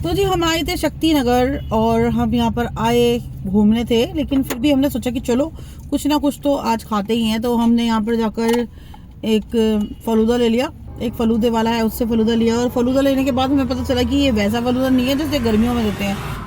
तो जी हम आए थे शक्ति नगर और हम यहाँ पर आए घूमने थे, लेकिन फिर भी हमने सोचा कि चलो कुछ ना कुछ तो आज खाते ही हैं। तो हमने यहाँ पर जाकर एक फलूदा ले लिया, एक फलूदे वाला है उससे फलूदा लिया, और फलूदा लेने के बाद हमें पता चला कि ये वैसा फलूदा नहीं है जैसे गर्मियों में देते हैं।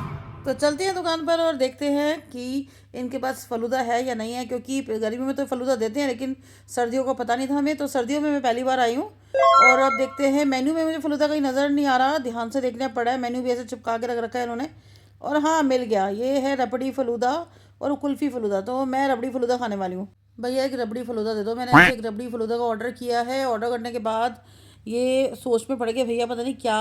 तो चलते हैं दुकान पर और देखते हैं कि इनके पास फलूदा है या नहीं है, क्योंकि गर्मियों में तो फलूदा देते हैं लेकिन सर्दियों का पता नहीं था हमें। तो सर्दियों में मैं पहली बार आई हूँ और अब देखते हैं। मेन्यू में मुझे फलूदा कहीं नज़र नहीं आ रहा, ध्यान से देखना पड़ा है। मेन्यू भी ऐसे चिपका के रख रखा है इन्होंने। और हाँ, मिल गया, ये है रबड़ी फलूदा और कुल्फ़ी फलूदा। तो मैं रबड़ी फलूदा खाने वाली हूँ। भैया एक रबड़ी फलूदा दे दो। मैंने एक रबड़ी फलूदा का ऑर्डर किया है। ऑर्डर करने के बाद ये सोच में पड़ गए भैया पता नहीं क्या।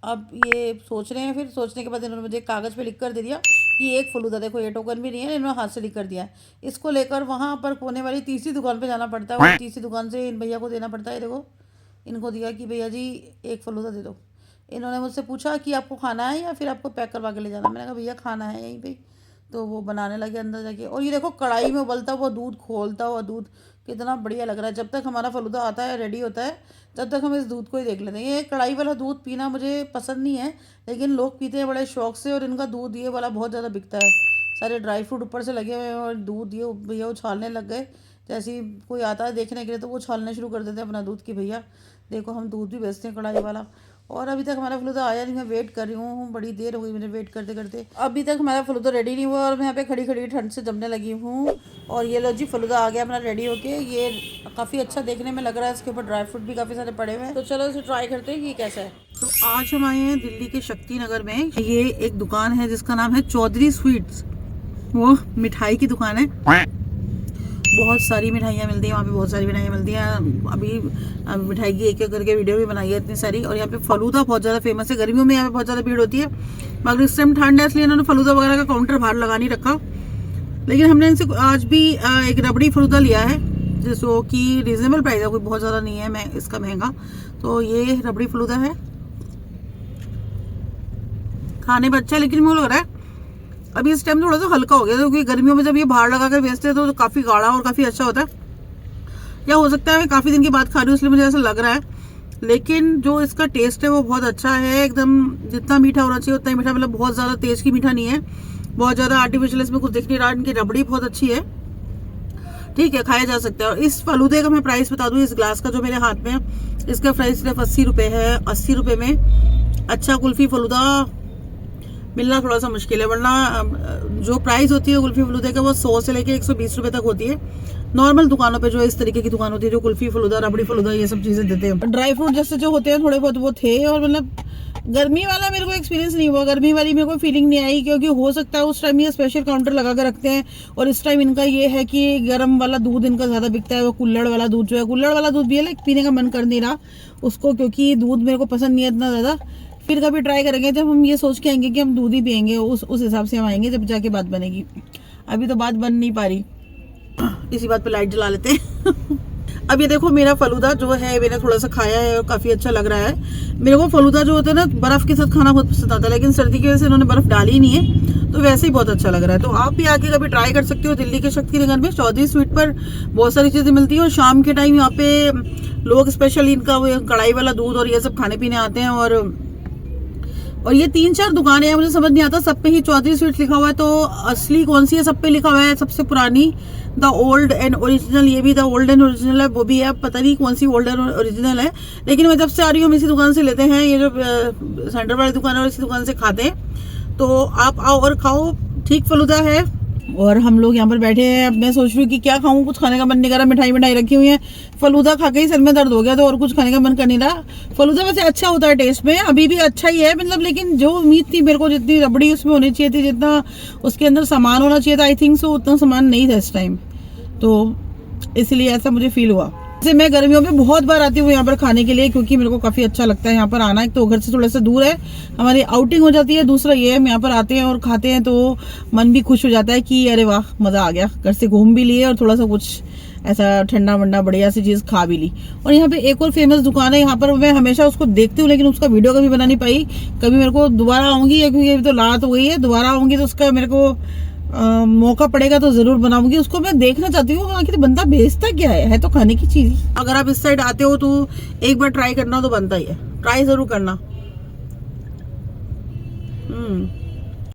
अब ये सोच रहे हैं, फिर सोचने के बाद इन्होंने मुझे कागज़ पे लिख कर दे दिया कि एक फलूदा, देखो ये टोकन भी नहीं है, इन्होंने हाथ से लिख कर दिया है। इसको लेकर वहाँ पर कोने वाली तीसरी दुकान पे जाना पड़ता है और तीसरी दुकान से इन भैया को देना पड़ता है। देखो इनको दिया कि भैया जी एक फलूदा दे दो। इन्होंने मुझसे पूछा कि आपको खाना है या फिर आपको पैक करवा के ले जाना। मैंने कहा भैया खाना है यहीं पे। तो वो बनाने लगे अंदर जाके। और ये देखो कढ़ाई में उबलता हुआ दूध, खोलता हुआ दूध, कितना बढ़िया लग रहा है। जब तक हमारा फलूदा आता है, रेडी होता है, तब तक हम इस दूध को ही देख लेते हैं। ये कढ़ाई वाला दूध पीना मुझे पसंद नहीं है, लेकिन लोग पीते हैं बड़े शौक से। और इनका दूध ये वाला बहुत ज़्यादा बिकता है। सारे ड्राई फ्रूट ऊपर से लगे हुए हैं और दूध ये भैया उछालने लग गए। जैसे ही कोई आता है देखने के लिए तो वो उछालने शुरू कर देते हैं अपना दूध की भैया देखो हम दूध भी बेचते हैं कढ़ाई वाला। और अभी तक हमारा फलूदा आया नहीं, मैं वेट कर रही हूँ, बड़ी देर हो गई मुझे वेट करते करते। अभी तक हमारा फलूदा रेडी नहीं हुआ और मैं यहाँ पे खड़ी खड़ी ठंड से जमने लगी हूँ। और ये लो जी फलूदा आ गया अपना रेडी होके। ये काफ़ी अच्छा देखने में लग रहा है, इसके ऊपर ड्राई फ्रूट भी काफ़ी सारे पड़े हुए हैं। तो चलो इसे ट्राई करते हैं कि कैसा है। तो आज हम आए हैं दिल्ली के शक्ति नगर में। ये एक दुकान है जिसका नाम है चौधरी स्वीट्स। वो मिठाई की दुकान है, बहुत सारी मिठाइयाँ मिलती हैं वहाँ पे, बहुत सारी मिठाइयाँ मिलती हैं। अभी मिठाई की एक एक करके वीडियो भी बनाई है इतनी सारी। और यहाँ पे फलूदा बहुत ज़्यादा फेमस है। गर्मियों में यहाँ पे बहुत ज़्यादा भीड़ होती है, मगर इस टाइम ठंड है इसलिए इन्होंने फलूदा वगैरह का काउंटर बाहर लगा नहीं रखा। लेकिन हमने इनसे आज भी एक रबड़ी फलूदा लिया है जिसको कि रिजनेबल प्राइस है, कोई बहुत ज़्यादा नहीं है मैं इसका महंगा। तो ये रबड़ी फलूदा है, खाने में अच्छा है, लेकिन मुझे लग रहा है अभी इस टाइम थोड़ा सा हल्का हो गया, क्योंकि गर्मियों में जब ये बाहर लगा कर बेचते हैं तो काफ़ी गाढ़ा और काफ़ी अच्छा होता है। या हो सकता है काफ़ी दिन के बाद खा रही हूँ इसलिए मुझे ऐसा लग रहा है, लेकिन जो इसका टेस्ट है वो बहुत अच्छा है एकदम। जितना मीठा होना चाहिए उतना ही मीठा, मतलब बहुत ज़्यादा तेज की मीठा नहीं है, बहुत ज़्यादा आर्टिफिशियल इसमें कुछ दिख नहीं रहा। इनकी रबड़ी बहुत अच्छी है, ठीक है, खाया जा सकता है। और इस फलूदे का मैं प्राइस बता दूँ, इस ग्लास का जो मेरे हाथ में है इसका प्राइस सिर्फ 80 रुपये है। 80 रुपये में अच्छा कुल्फ़ी फलूदा मिलना थोड़ा सा मुश्किल है, वरना जो प्राइस होती है कुल्फ़ी फलूदे का वो 100 से लेके 120 रुपये तक होती है नॉर्मल दुकानों पे। जो इस तरीके की दुकान होती है जो कुल्फ़ी फलूदा, रबड़ी फलूदा ये सब चीज़ें देते हैं। ड्राई फ्रूट जैसे जो होते हैं थोड़े बहुत वो थे। और मतलब गर्मी वाला मेरे को एक्सपीरियंस नहीं हुआ, गर्मी वाली मेरे को फीलिंग नहीं आई, क्योंकि हो सकता है उस टाइम ये स्पेशल काउंटर लगा कर रखते हैं। और इस टाइम इनका ये है कि गर्म वाला दूध इनका ज़्यादा बिकता है। वो कुल्हड़ वाला दूध जो है, कुल्हड़ वाला दूध भी है, लेकिन पीने का मन कर नहीं रहा उसको, क्योंकि दूध मेरे को पसंद नहीं है इतना ज़्यादा। फिर कभी ट्राई करेंगे जब हम ये सोच के आएंगे कि हम दूध ही पियेंगे, उस हिसाब से हम आएंगे जब जाके बात बनेगी। अभी तो बात बन नहीं पा रही, इसी बात पे लाइट जला लेते हैं। अब ये देखो मेरा फलूदा जो है मैंने थोड़ा सा खाया है और काफ़ी अच्छा लग रहा है। मेरे को फलूदा जो होता है ना बर्फ़ के साथ खाना बहुत पसंद आता है, लेकिन सर्दी की वजह से इन्होंने बर्फ़ डाली नहीं है, तो वैसे ही बहुत अच्छा लग रहा है। तो आप भी आके कभी ट्राई कर सकते हो दिल्ली के शक्ति नगर में। चौधरी स्वीट पर बहुत सारी चीज़ें मिलती हैं और शाम के टाइम यहाँ पे लोग स्पेशली इनका कढ़ाई वाला दूध और ये सब खाने पीने आते हैं। और ये 3-4 दुकानें हैं, मुझे समझ नहीं आता सब पे ही चौधरी स्वीट्स लिखा हुआ है, तो असली कौन सी है? सब पे लिखा हुआ है सबसे पुरानी द ओल्ड एंड ओरिजिनल, ये भी द ओल्ड एंड ओरिजिनल है, वो भी है, पता नहीं कौन सी ओल्ड एंड ओरिजिनल है। लेकिन मैं जब से आ रही हूँ हम इसी दुकान से लेते हैं, ये जो सेंटर वाली दुकान है और इसी दुकान से खाते हैं। तो आप आओ और खाओ, ठीक फलूदा है। और हम लोग यहाँ पर बैठे हैं। अब मैं सोच रही हूँ कि क्या खाऊं, कुछ खाने का मन नहीं कर रहा। मिठाई रखी हुई है, फलूदा खा के ही सर में दर्द हो गया, तो और कुछ खाने का मन कर नहीं रहा। फलूदा वैसे अच्छा होता है टेस्ट में, अभी भी अच्छा ही है मतलब, लेकिन जो उम्मीद थी मेरे को जितनी रबड़ी उसमें होनी चाहिए थी, जितना उसके अंदर सामान होना चाहिए था, आई थिंक सो उतना सामान नहीं था इस टाइम, तो इसलिए ऐसा मुझे फील हुआ। जैसे मैं गर्मियों में बहुत बार आती हूँ यहाँ पर खाने के लिए, क्योंकि मेरे को काफ़ी अच्छा लगता है यहाँ पर आना। एक तो घर से थोड़ा सा दूर है, हमारी आउटिंग हो जाती है, दूसरा ये है हम यहाँ पर आते हैं और खाते हैं तो मन भी खुश हो जाता है कि अरे वाह मज़ा आ गया, घर से घूम भी लिए और थोड़ा सा कुछ ऐसा ठंडा वंडा बढ़िया सी चीज़ खा भी ली। और यहाँ पे एक और फेमस दुकान है, यहाँ पर मैं हमेशा उसको देखती हूँ लेकिन उसका वीडियो कभी बना नहीं पाई। कभी मेरे को दोबारा आऊँगी, क्योंकि अभी तो रात हो गई है, दोबारा आऊँगी तो उसका मेरे को मौका पड़ेगा तो जरूर बनाऊंगी। उसको मैं देखना चाहती हूँ आखिर बंदा बेचता क्या है तो खाने की चीज। अगर आप इस साइड आते हो तो एक बार ट्राई करना तो बनता ही है, ट्राई जरूर करना। हम्म